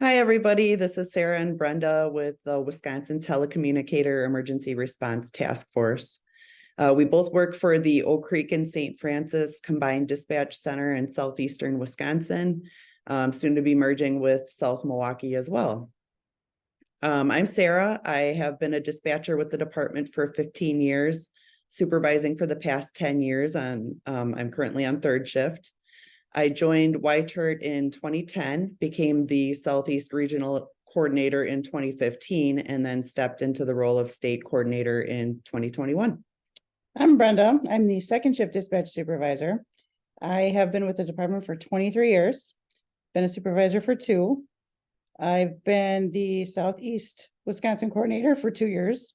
Hi, everybody. This is Sarah and Brenda with the Wisconsin Telecommunicator Emergency Response Task Force. We both work for the Oak Creek and St. Francis Combined Dispatch Center in southeastern Wisconsin, soon to be merging with South Milwaukee as well. I'm Sarah. I have been a dispatcher with the department for 15 years, supervising for the past 10 years. I'm currently on third shift. I joined WI-TERT in 2010, became the Southeast Regional Coordinator in 2015, and then stepped into the role of State Coordinator in 2021. I'm Brenda. I'm the second shift dispatch supervisor. I have been with the department for 23 years, been a supervisor for 2. I've been the Southeast Wisconsin coordinator for 2 years.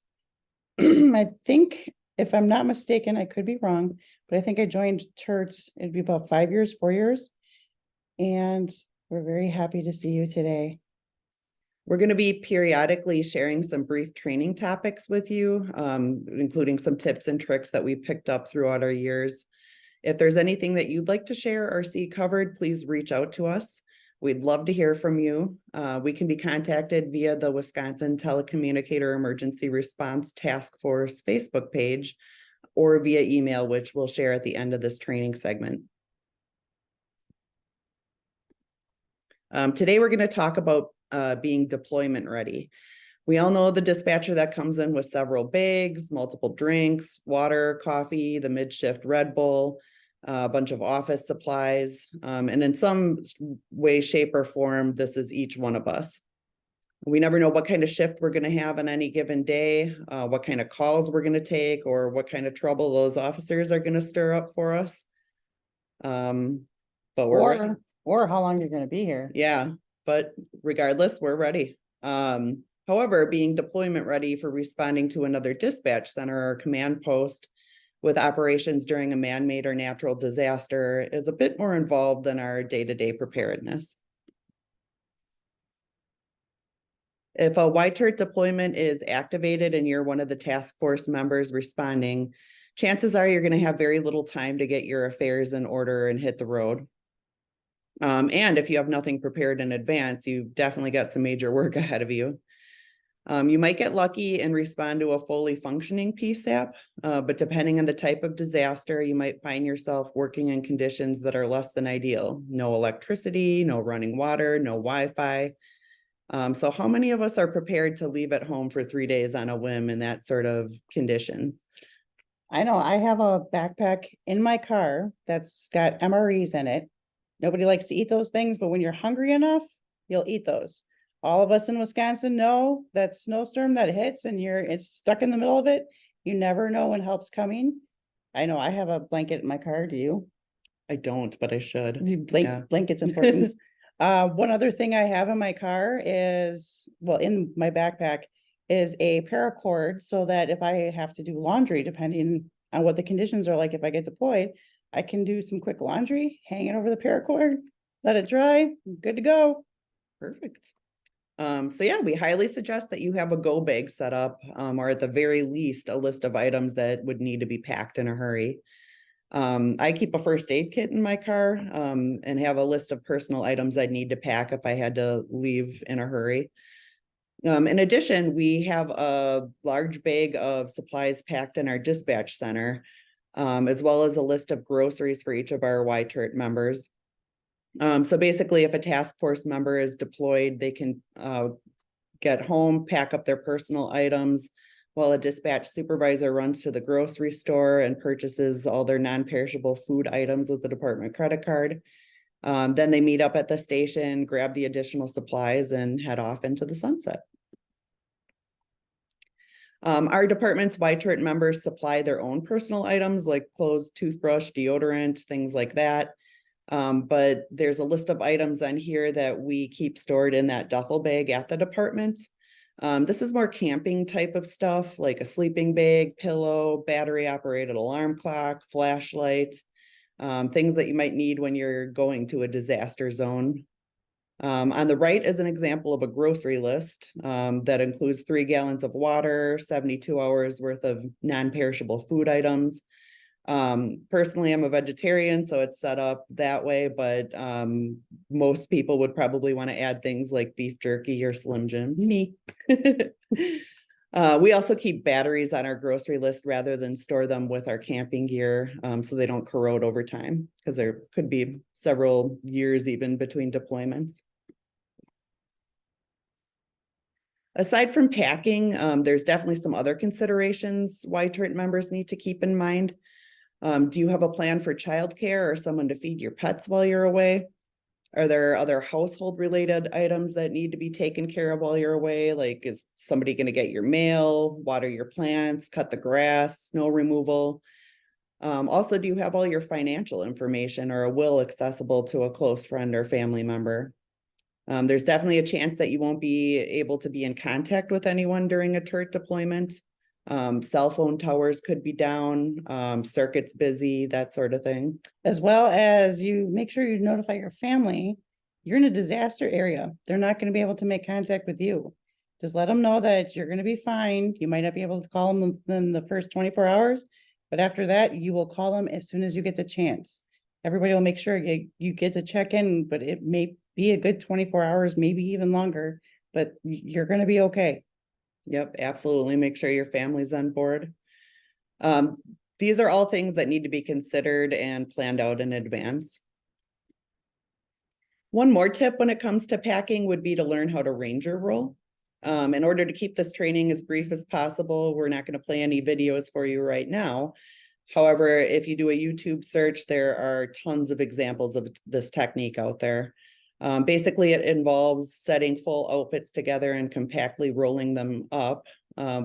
I think, if I'm not mistaken, I could be wrong, but I think I joined TERT, it'd be about 5 years, 4 years. And we're very happy to see you today. We're going to be periodically sharing some brief training topics with you, including some tips and tricks that we picked up throughout our years. If there's anything that you'd like to share or see covered, please reach out to us. We'd love to hear from you. We can be contacted via the Wisconsin Telecommunicator Emergency Response Task Force Facebook page or via email, which we'll share at the end of this training segment. Today, we're going to talk about being deployment ready. We all know the dispatcher that comes in with several bags, multiple drinks, water, coffee, the mid-shift Red Bull, a bunch of office supplies, and in some way, shape, or form, this is each one of us. We never know what kind of shift we're going to have on any given day, what kind of calls we're going to take, or what kind of trouble those officers are going to stir up for us. But we're ready. Or how long you're going to be here. Yeah, but regardless, we're ready. However, being deployment ready for responding to another dispatch center or command post with operations during a man-made or natural disaster is a bit more involved than our day-to-day preparedness. If a WI-TERT deployment is activated and you're one of the task force members responding, chances are you're going to have very little time to get your affairs in order and hit the road. And if you have nothing prepared in advance, you've definitely got some major work ahead of you. You might get lucky and respond to a fully functioning PSAP, but depending on the type of disaster, you might find yourself working in conditions that are less than ideal. No electricity, no running water, no Wi-Fi. So how many of us are prepared to leave at home for 3 days on a whim in that sort of conditions? I know I have a backpack in my car that's got MREs in it. Nobody likes to eat those things, but when you're hungry enough, you'll eat those. All of us in Wisconsin know that snowstorm that hits and it's stuck in the middle of it. You never know when help's coming. I know I have a blanket in my car. Do you? I don't, but I should. Blanket's important. One other thing I have in my car is, well, in my backpack is a paracord so that if I have to do laundry, depending on what the conditions are like, if I get deployed, I can do some quick laundry, hang it over the paracord, let it dry, good to go. Perfect. So yeah, we highly suggest that you have a go bag set up, or at the very least, a list of items that would need to be packed in a hurry. I keep a first aid kit in my car, and have a list of personal items I'd need to pack if I had to leave in a hurry. In addition, we have a large bag of supplies packed in our dispatch center, as well as a list of groceries for each of our WI-TERT members. So basically, if a task force member is deployed, they can get home, pack up their personal items, while a dispatch supervisor runs to the grocery store and purchases all their non-perishable food items with the department credit card. Then they meet up at the station, grab the additional supplies, and head off into the sunset. Our department's WI-TERT members supply their own personal items like clothes, toothbrush, deodorant, things like that. But there's a list of items on here that we keep stored in that duffel bag at the department. This is more camping type of stuff, like a sleeping bag, pillow, battery operated alarm clock, flashlight, things that you might need when you're going to a disaster zone. On the right is an example of a grocery list that includes 3 gallons of water, 72 hours worth of non-perishable food items, Personally, I'm a vegetarian, so it's set up that way, but most people would probably want to add things like beef jerky or Slim Jims. Me. We also keep batteries on our grocery list rather than store them with our camping gear, so they don't corrode over time, because there could be several years even between deployments. Aside from packing, there's definitely some other considerations WI-TERT members need to keep in mind. Do you have a plan for childcare or someone to feed your pets while you're away? Are there other household related items that need to be taken care of while you're away? Like, is somebody going to get your mail, water your plants, cut the grass, snow removal? Also, do you have all your financial information or a will accessible to a close friend or family member? There's definitely a chance that you won't be able to be in contact with anyone during a TERT deployment. Cell phone towers could be down, circuits busy, that sort of thing. As well as you make sure you notify your family, you're in a disaster area. They're not going to be able to make contact with you. Just let them know that you're going to be fine. You might not be able to call them within the first 24 hours, but after that, you will call them as soon as you get the chance. Everybody will make sure you get to check in, but it may be a good 24 hours, maybe even longer, but you're going to be okay. Yep, absolutely. Make sure your family's on board. These are all things that need to be considered and planned out in advance. One more tip when it comes to packing would be to learn how to ranger roll. In order to keep this training as brief as possible, we're not going to play any videos for you right now. However, if you do a YouTube search, there are tons of examples of this technique out there. Basically, it involves setting full outfits together and compactly rolling them up,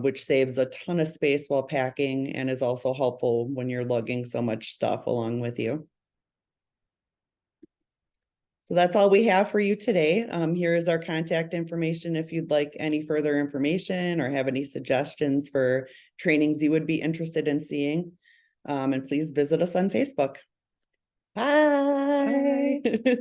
which saves a ton of space while packing and is also helpful when you're lugging so much stuff along with you. So that's all we have for you today. Here is our contact information if you'd like any further information or have any suggestions for trainings you would be interested in seeing. And please visit us on Facebook. Bye. Bye.